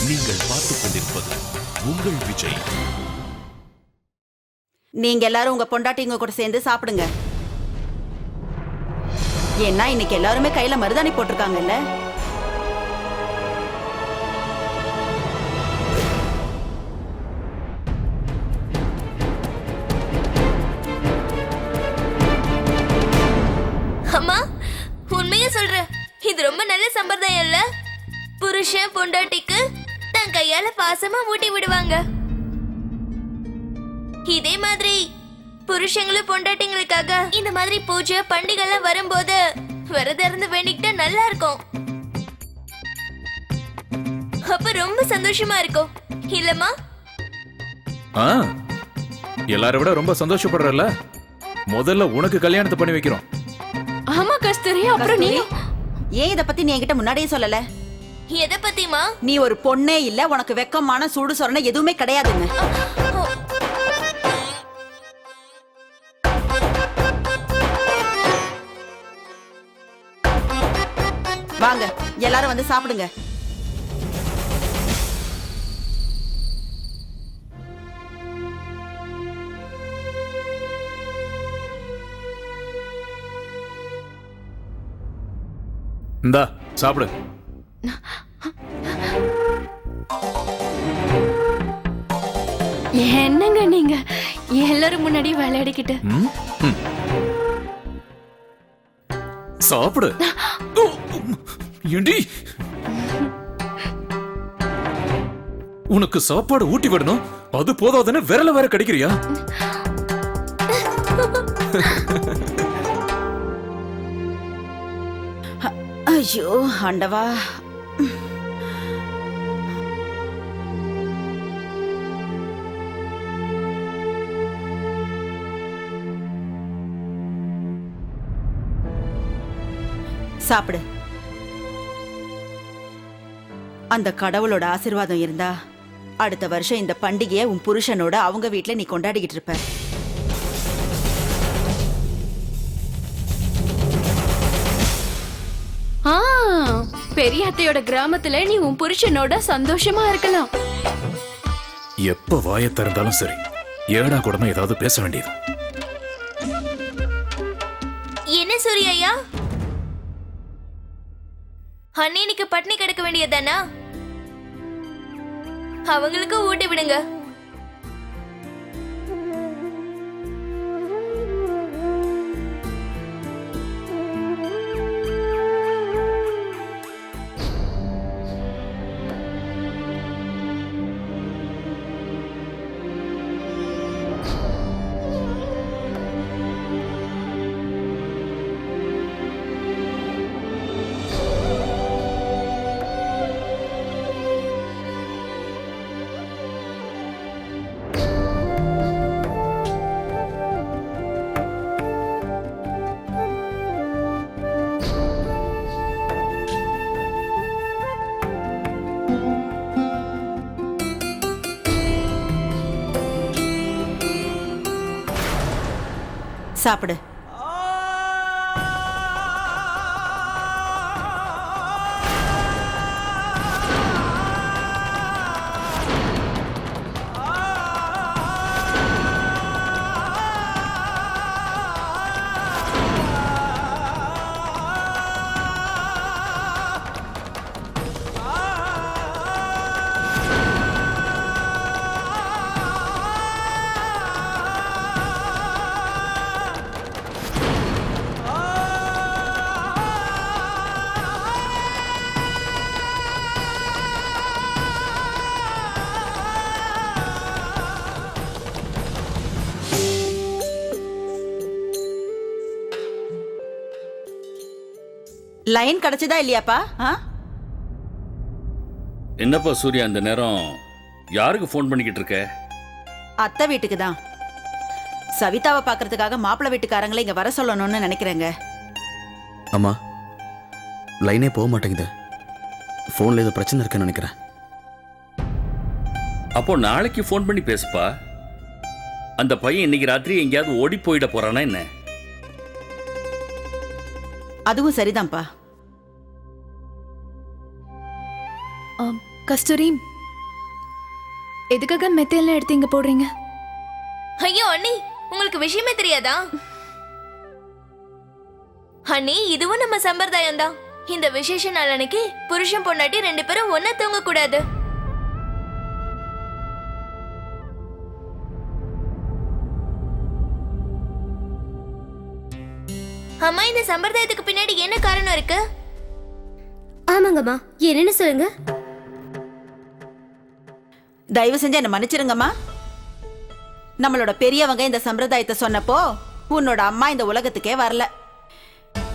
நீங்கள் பார்த்துக் கொண்டிருப்பது உங்கள் விஜய். நீங்க எல்லாரும் உங்க பொண்டாட்டிங்க கூட சேர்ந்து சாப்பிடுங்க. ஏன்னா இன்னைக்கு எல்லாருமே கையில மருதாணி போட்டிருக்காங்கல்ல. அம்மா, உண்மையா சொல்றேன், இது ரொம்ப நல்ல சம்பிரதாயம் இல்ல? புருஷன் பொண்டாட்டிக்கு தன் கையால பாசமா ஊட்டி விடுவாங்க. இதே மாதிரி புருஷங்களும் பொண்டாட்டிங்களுக்காக இந்த மாதிரி பூஜை பண்டிகை எல்லாம் வரும்போது விரதம் இருந்து வேண்டிக்கிட்டா நல்லா இருக்கும். அப்ப ரொம்ப சந்தோஷமா இருக்கும் இல்லம்மா? எல்லாரை விட ரொம்ப சந்தோஷப்படுறல. முதல்ல உனக்கு கல்யாணத்தை பண்ணி வைக்கிறோம். ஆமா கஸ்தூரி, அப்புறம் நீ ஏன் இத பத்தி நீ என்கிட்ட முன்னாடியே சொல்லல? எதை பத்திமா? நீ ஒரு பொண்ணே இல்ல, உனக்கு வெக்கமான சூடு சொரணை எதுவுமே கிடையாதுங்க. வாங்க எல்லாரும் வந்து சாப்பிடுங்க. இந்தா சாப்பிடு. என்னங்க நீங்க எல்லாரும் முன்னாடி விளையாடிக்கிட்டு? சாப்பிடு. ஏண்டி உனக்கு சாப்பாடு ஊட்டி விடணும், அது போதாதுன்னு விரல வேற கடிக்கிறியா? ஐயோ ஆண்டவா. சாப்பிடு. அந்த கடவுளோட ஆசீர்வாதம் இருந்தா அடுத்த வருஷம் இந்த பண்டிகையை உன் புருஷனோட அவங்க வீட்டுல நீ கொண்டாடிக்கிட்டு இருப்ப. பெரிய அத்தையோட கிராமத்துல நீ உன் புருஷனோட சந்தோஷமா இருக்கலாம். எப்ப வாயை திறந்தாலும் சரி, ஏடா கூடமா ஏதாவது பேச வேண்டியது. என்ன சூரியையா, அன்னைக்கு பட்னி கிடக்க வேண்டியதானா? அவங்களுக்கு ஊட்டி விடுங்க. சாப்பிடு. லைன் கிடைச்சதா இல்லையாப்பா? என்னப்பா சூர்யா, அந்த நேரம் யாருக்கு ஃபோன் பண்ணிக்கிட்டு இருக்க? அத்தை வீட்டுக்கு தான். சவிதாவை பார்க்கறதுக்காக மாப்பிள்ளை வீட்டுக்காரங்களை இங்க வர சொல்லணும்னு நினைக்கிறேங்க. அம்மா, லைனே போக மாட்டேங்குது. ஃபோன்ல ஏதோ பிரச்சனை இருக்குன்னு நினைக்கிறேன். அப்போ நாளைக்கு ஃபோன் பண்ணி பேசுப்பா. அந்த பையன் இன்னைக்கு ராத்திரி எங்கேயாவது ஓடி போயிட போறானா என்ன? அதுவும் சரிதான்ப்பா. கஸ்தூரி, எதுக்காக மெத்தையெல்லாம் எடுத்து இங்க போடுறீங்க? ஐயோ அண்ணி, உங்களுக்கு விஷயமே தெரியாதா? அண்ணி, இதுவும் நம்ம சம்பிரதாயம் தான். இந்த விசேஷ நாள் அன்னைக்கு புருஷன் பொண்டாட்டி 2 பேரும் ஒன்னா தூங்க கூடாது. அம்மா, இந்த சம்பிரதாயத்துக்கு பின்னாடி என்ன காரணம் இருக்கு? ஆமாங்கம்மா, என்னன்னு சொல்லுங்க. தயவு செஞ்சு என்ன மன்னிச்சிருங்கம்மா. நம்மளோட பெரியவங்க இந்த சம்பிரதாயத்தை சொன்னப்போ உன்னோட அம்மா இந்த உலகத்துக்கே வரல.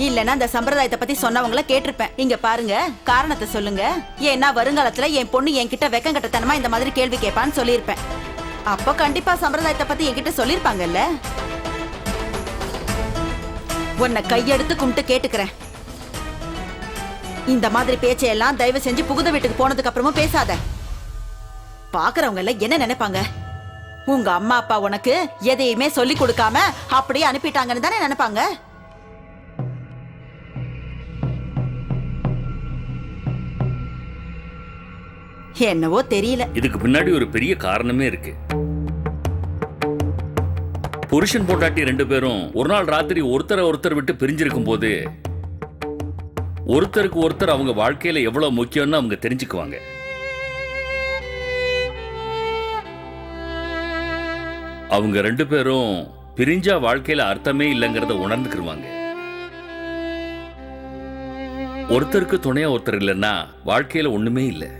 இல்லனா அந்த சம்பிரதாயத்தை பத்தி சொன்னவங்கள கேட்டிருப்பேன். இங்க பாருங்க, காரணத்தை சொல்லுங்க. ஏன்னா வருங்காலத்துல என் பொண்ணு என்கிட்ட வெக்கங்கட்டத்தனமா இந்த மாதிரி கேள்வி கேட்பான்னு சொல்லியிருப்பேன். அப்போ கண்டிப்பா சம்பிரதாயத்தை பத்தி என்கிட்ட சொல்லியிருப்பாங்கல்ல. உன்னை கையெடுத்து கும்பிட்டு கேட்டுக்கிறேன், இந்த மாதிரி பேச்சையெல்லாம் தயவு செஞ்சு புகுத வீட்டுக்கு போனதுக்கு அப்புறமும் பேசாத. பாக்குறவங்க எல்லாம் என்ன நினைப்பாங்க? உங்க அம்மா அப்பா உனக்கு எதையுமே சொல்லி கொடுக்காம அப்படியே அனுப்பிட்டாங்கன்னு தானே நினைப்பாங்க. என்னவோ தெரியல. இதுக்கு பின்னாடி ஒரு பெரிய காரணமே இருக்கு. புருஷன் பொண்டாட்டி 2 பேரும் ஒரு நாள் ராத்திரி ஒருத்தரை ஒருத்தர் விட்டு பிரிஞ்சிருக்கும் போது ஒருத்தருக்கு ஒருத்தர் அவங்க வாழ்க்கையில எவ்வளவு முக்கியம்னு அவங்க தெரிஞ்சுக்குவாங்க. அவங்க 2 பேரும் பிரிஞ்சா வாழ்க்கையில அர்த்தமே இல்லைங்கிறத உணர்ந்துக்கிருவாங்க. ஒருத்தருக்கு துணையா ஒருத்தர் இல்லைன்னா வாழ்க்கையில ஒண்ணுமே இல்லை.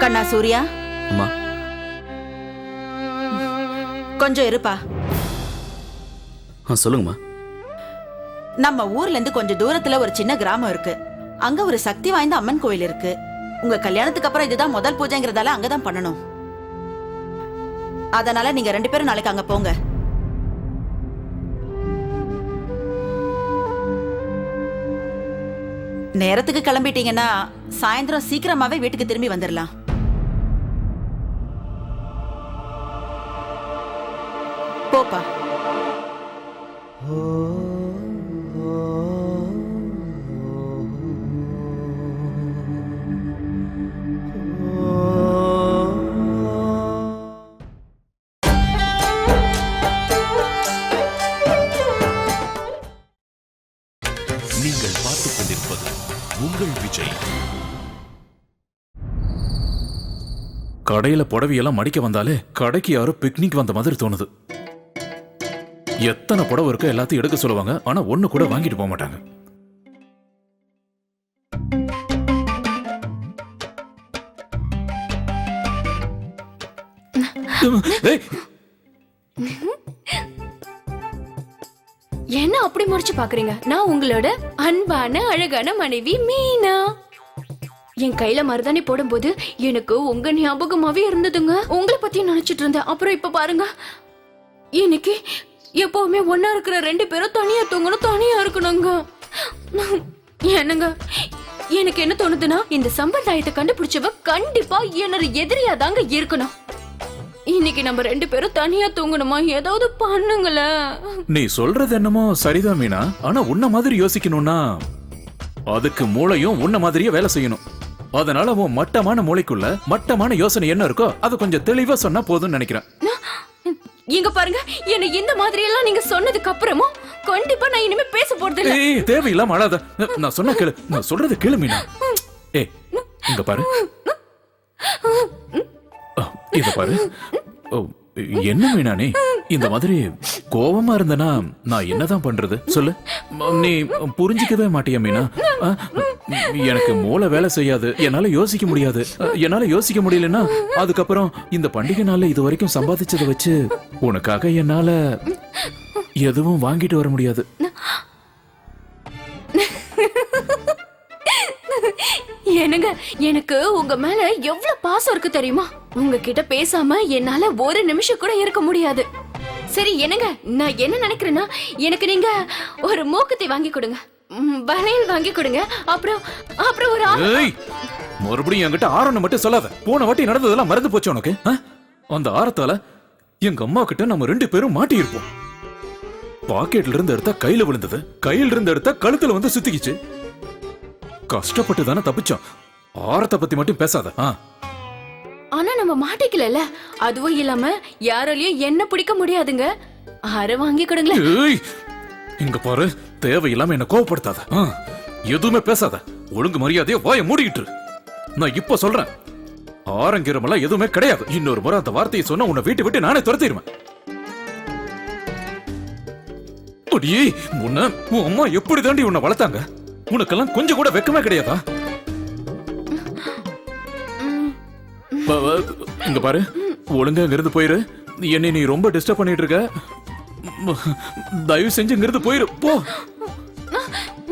கண்ணா சூர்யா, அம்மா கொஞ்சம் இருப்பா. சொல்லுங்கம்மா. நம்ம ஊர்ல இருந்து கொஞ்சம் தூரத்துல ஒரு சின்ன கிராமம் இருக்கு. அங்க ஒரு சக்தி வாய்ந்த அம்மன் கோயில் இருக்கு. உங்க கல்யாணத்துக்கு அப்புறம் இதுதான் முதல் பூஜைங்கிறதால அங்கதான் பண்ணணும். அதனால நீங்க 2 பேரும் நாளைக்கு அங்க போங்க. நேரத்துக்கு கிளம்பிட்டீங்கன்னா சாயந்தரம் சீக்கிரமாவே வீட்டுக்கு திரும்பி வந்துடலாம். போப்பா. நீங்கள் பார்த்துக் கொண்டிருப்பது உங்கள் விஜய். கடையில புடவையெல்லாம் மடிக்க வந்தாலே கடைக்கு யாரோ பிக்னிக் வந்த மாதிரி தோணுது. எத்தனை புடவை இருக்கோ எல்லாத்தையும் எடுக்க சொல்லுவாங்க, ஆனா ஒண்ணு கூட வாங்கிட்டு போக மாட்டாங்க. ஏய், என்ன அப்படி முடிச்சு பாக்குறீங்க? நான் உங்களோட அன்பான அழகான மனைவி மீனா. என் கையில மருதாணி போடும்போது எனக்கு உங்க ஞாபகமாவே இருந்ததுங்க. உங்களை பத்தி நினைச்சிட்டு இருந்தேன். அப்புறம் இப்ப பாருங்க, இன்னைக்கு எப்பவுமே ஒன்னா இருக்கிற 2 பேரும் தனியா தூங்கணும், தனியா இருக்கணுங்க. என்னங்க, எனக்கு என்ன தோணுதுன்னா, இந்த சம்பிரதாயத்தை கண்டுபிடிச்சவ கண்டிப்பா என்னோட எதிரியா தாங்க இருக்கணும். இன்னைக்கு நம்ம 2 பேரும் தனியா தூங்கணுமா? ஏதாவது பண்ணுங்களேன். நீ சொல்றது என்னமோ சரிதான் மீனா, ஆனா உன்ன மாதிரி யோசிக்கணும்னா அதுக்கு மூளையும் உன்ன மாதிரியே வேலை செய்யணும். அதனால உன் மட்டமான மூளைக்குள்ள மட்டமான யோசனை என்ன இருக்கோ அது கொஞ்சம் தெளிவா சொன்னா போதும்னு நினைக்கிறேன். இங்க பாருங்க, என்ன இந்த மாதிரி எல்லாம் நீங்க சொன்னதுக்கு அப்புறமும் கண்டிப்பா நான் இனிமே பேச போறது இல்ல. ஏய், தேவையில்லாம அழாத. நான் சொன்ன கேளு, நான் சொல்றது கேளு மீனா. ஏய், இங்க பாரு, இத பாரு. என்ன மீனா, நீ இந்த மாதிரி கோவமா இருந்தனா நான் என்னதான் பண்றது சொல்லு? நீ புரிஞ்சிக்கவே மாட்டியா மீனா? எனக்கு மூளை வேலை செய்யாது, என்னால யோசிக்க முடியாது. என்னால யோசிக்க முடியலன்னா அதுக்கப்புறம் இந்த பண்டிகை நாள்ல இது வரைக்கும் சம்பாதிச்சதை வச்சு உனக்காக என்னால எதுவும் வாங்கிட்டு வர முடியாது. என்னங்க, எனக்கு உங்க மேல எவ்வளவு பாசம் இருக்கு தெரியுமா? உங்ககிட்ட பேசாம என்னால ஒரு நிமிஷம் கூட இருக்க முடியாது. சரி என்னங்க, நான் என்ன நினைக்கிறேன்னா, எனக்கு நீங்க ஒரு மூக்குத்தி வாங்கி கொடுங்க, வளையல் வாங்கி கொடுங்க, அப்புறம் அப்புறம் ஒரு ஏய், மறுபடியும் என்கிட்ட ஆரணும் மட்டும் சொல்லாத. போன வாட்டி நடந்ததெல்லாம் மறந்து போச்சு உனக்கு. அந்த ஆரத்தால எங்க அம்மா கிட்ட நம்ம 2 பேரும் மாட்டி இருப்போம். பாக்கெட்ல இருந்து எடுத்தா கையில விழுந்தது, கையில இருந்து எடுத்தா கழுத்துல வந்து சுத்திக்கிச்சு. கஷ்டப்பட்டு தானே தப்பிச்சோம். ஆரத்தை பத்தி மட்டும் பேசாத. ஆனா நம்ம மாட்டிக்கல. அதுவும் இல்லாம யாராலையும் என்ன பிடிக்க முடியாதுங்க. ஆற வாங்கி கொடுங்களேன். ஏய், இங்க பாரு, தேவையில்லாம என்ன கோவப்படுத்தாத. எதுவுமே பேசாத. ஒழுங்கு மரியாதையா வாயை மூடிக்கிட்டு இரு. நான் இப்ப சொல்றேன், ஆரங்கிரமெல்லாம் எதுவுமே கிடையாது. இன்னொரு முறை அந்த வார்த்தையை சொன்னா உன்னை வீட்டை விட்டு நானே துரத்திடுவேன். அடியே, உன் அம்மா எப்படி தாண்டி உன்னை வளர்த்தாங்க? உனக்கெல்லாம் கொஞ்சம் கூட வெக்கமே கிடையாதா? இங்க பாரு, ஒழுங்கா இங்கிருந்து போயிரு. என்னை நீ ரொம்ப டிஸ்டர்ப் பண்ணிட்டு இருக்க. தயவு செஞ்சு இங்கிருந்து போயிரு, போ.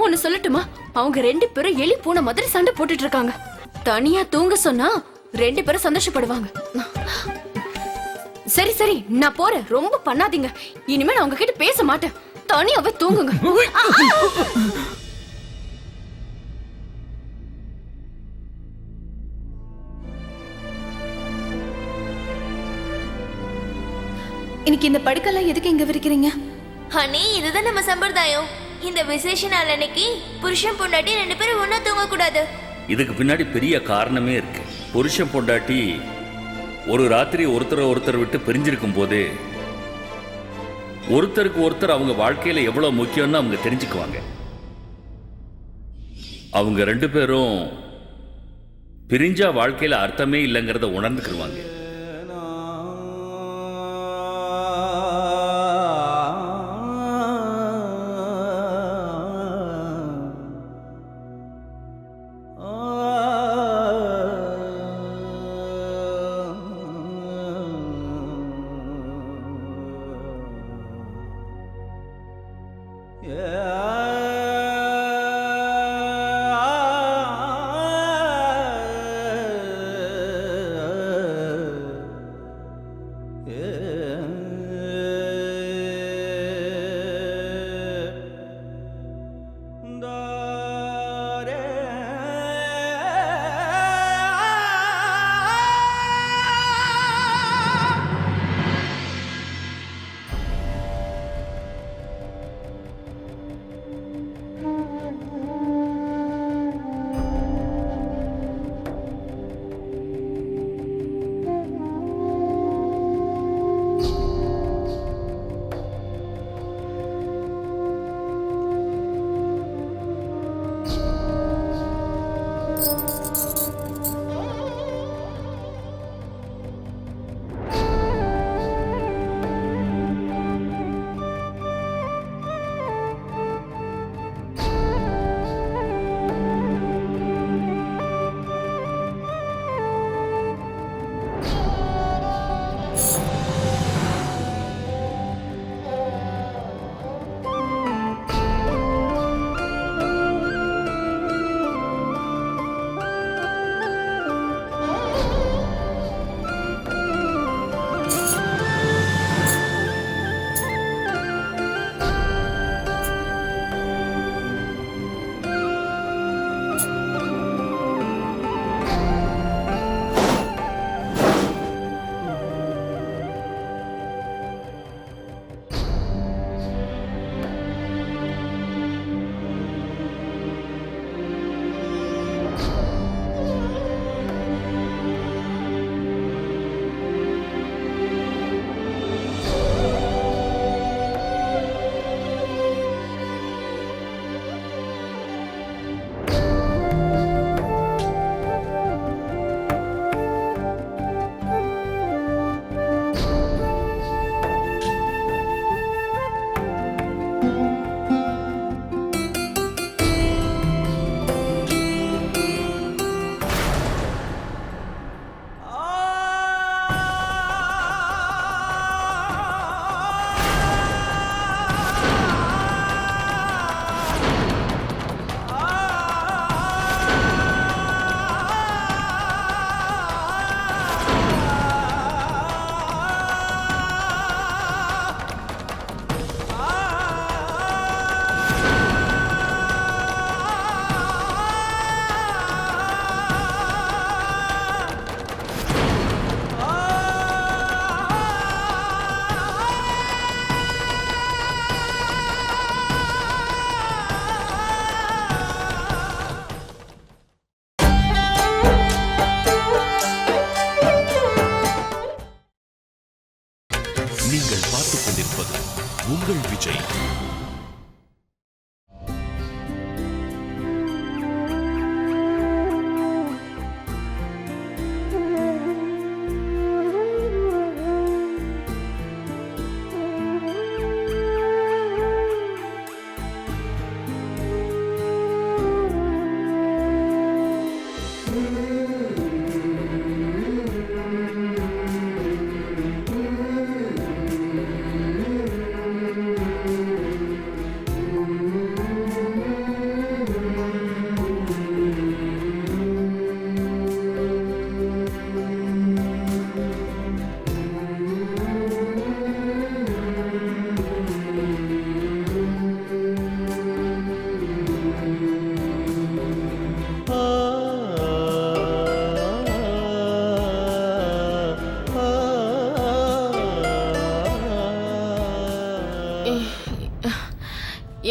ஒன்னு சொல்லட்டுமா? அவங்க 2 பேரும் எலி பூனை மாதிரி சண்டை போட்டுட்டு இருக்காங்க. தனியா தூங்க சொன்னா 2 பேரும் சந்தோஷப்படுவாங்க. சரி சரி, நான் போறேன். ரொம்ப பண்ணாதீங்க. இனிமே நான் உங்ககிட்ட பேச மாட்டேன். தனியாவே தூங்குங்க. இன்னைக்கு இந்த படுக்கெல்லாம் எதுக்கு இங்க விரிக்கிறீங்க? ஹனி, இதுதான் நம்ம சம்பிரதாயம். இந்த விசேஷ நாள் அன்னைக்கு புருஷன் பொண்டாட்டி 2 பேரும் ஒண்ணா தூங்க கூடாது. இதுக்கு பின்னாடி பெரிய காரணமே இருக்கு. புருஷன் பொண்டாட்டி ஒரு ராத்திரி ஒருத்தர் விட்டு பிரிஞ்சிருக்கும் போது ஒருத்தருக்கு ஒருத்தர் அவங்க வாழ்க்கையில எவ்வளவு முக்கியம்னு அவங்க தெரிஞ்சுக்குவாங்க. அவங்க 2 பேரும் பிரிஞ்சா வாழ்க்கையில அர்த்தமே இல்லைங்கிறத உணர்ந்துக்கிடுவாங்க. பார்த்துக் கொண்டிருப்பது உங்கள் விஜய்.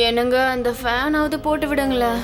என்னங்க அந்த ஃபேனாவது போட்டு விடுங்களேன்.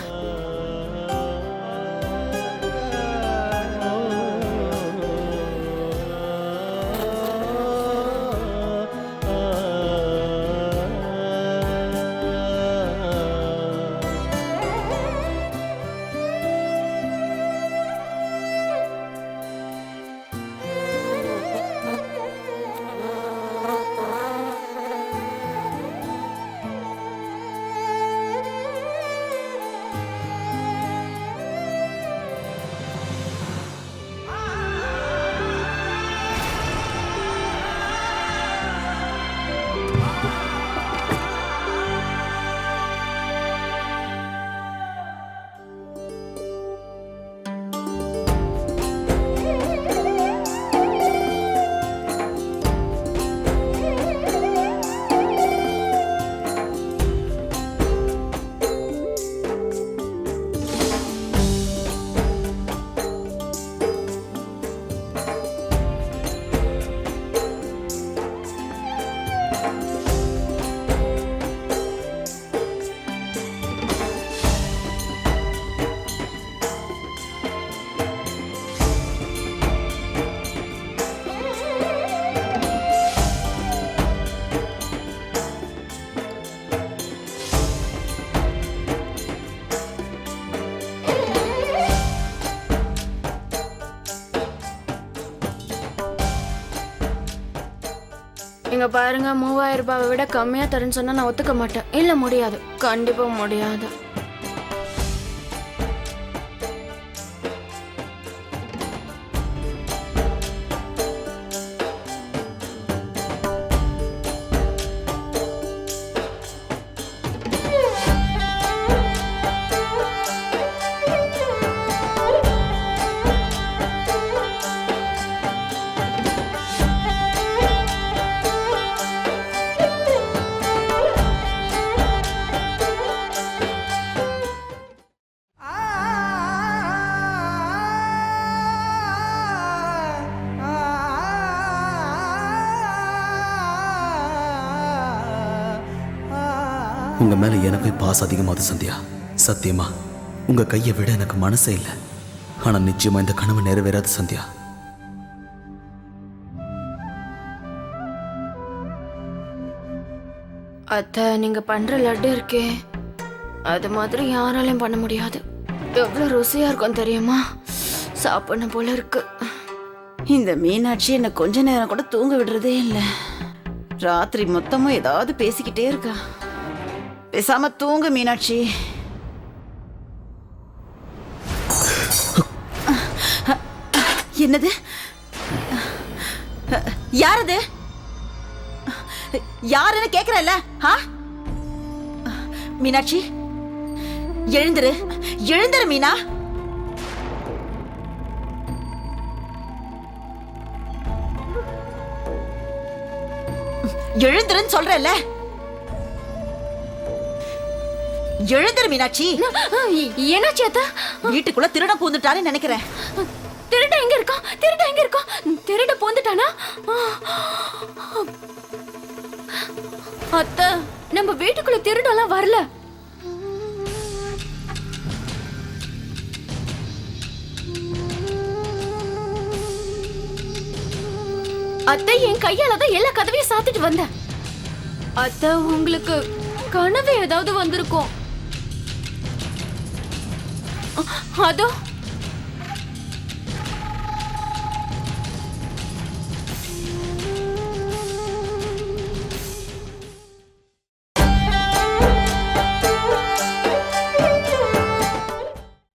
இங்க பாருங்க, 3000 ரூபாவை விட கம்மியா தரேன்னு சொன்னா நான் ஒத்துக்க மாட்டேன். இல்ல, முடியாது, கண்டிப்பா முடியாது. உங்க மேல எனக்கு பாசம் அதிகமாகுது சந்தியா. சத்தியமா உங்க கையை விட எனக்கு மனசே இல்லை. ஆனா நிச்சயமா இந்த கனவு நிறைவேறாது சந்தியா. அத்தை, நீங்க பண்ற லட்டு இருக்கே, அது மாதிரி யாராலையும் பண்ண முடியாது. எவ்வளவு ருசியா இருக்கும் தெரியுமா? சாப்பிடணும் போல இருக்கு. இந்த மீனாட்சி என்ன கொஞ்ச நேரம் கூட தூங்க விடுறதே இல்லை. ராத்திரி மொத்தமும் ஏதாவது பேசிக்கிட்டே இருக்கா. பேசாம தூங்கு மீனாட்சி. என்னது? யாரது? யாருன்னு கேக்குறல்ல? மீனாட்சி, எழுந்துரு, எழுந்துரு மீனா. எழுந்துருன்னு சொல்றல்ல. எழுந்துரு மீனாட்சி. என்னாச்சு அத்தை? வீட்டுக்குள்ள திருட பூந்துட்டான்னு நினைக்கிறேன். திருட எங்க இருக்கான்? திருட எங்க இருக்கான்? திருட பூந்துட்டானா? அத்தை, நம்ம வீட்டுக்குள்ள திருடெல்லாம் வரல. அத்தை, என் கையால தான் எல்லா கதவையும் சாத்திட்டு வந்தேன். அத்தை உங்களுக்கு கனவு ஏதாவது வந்திருக்கும். அதோ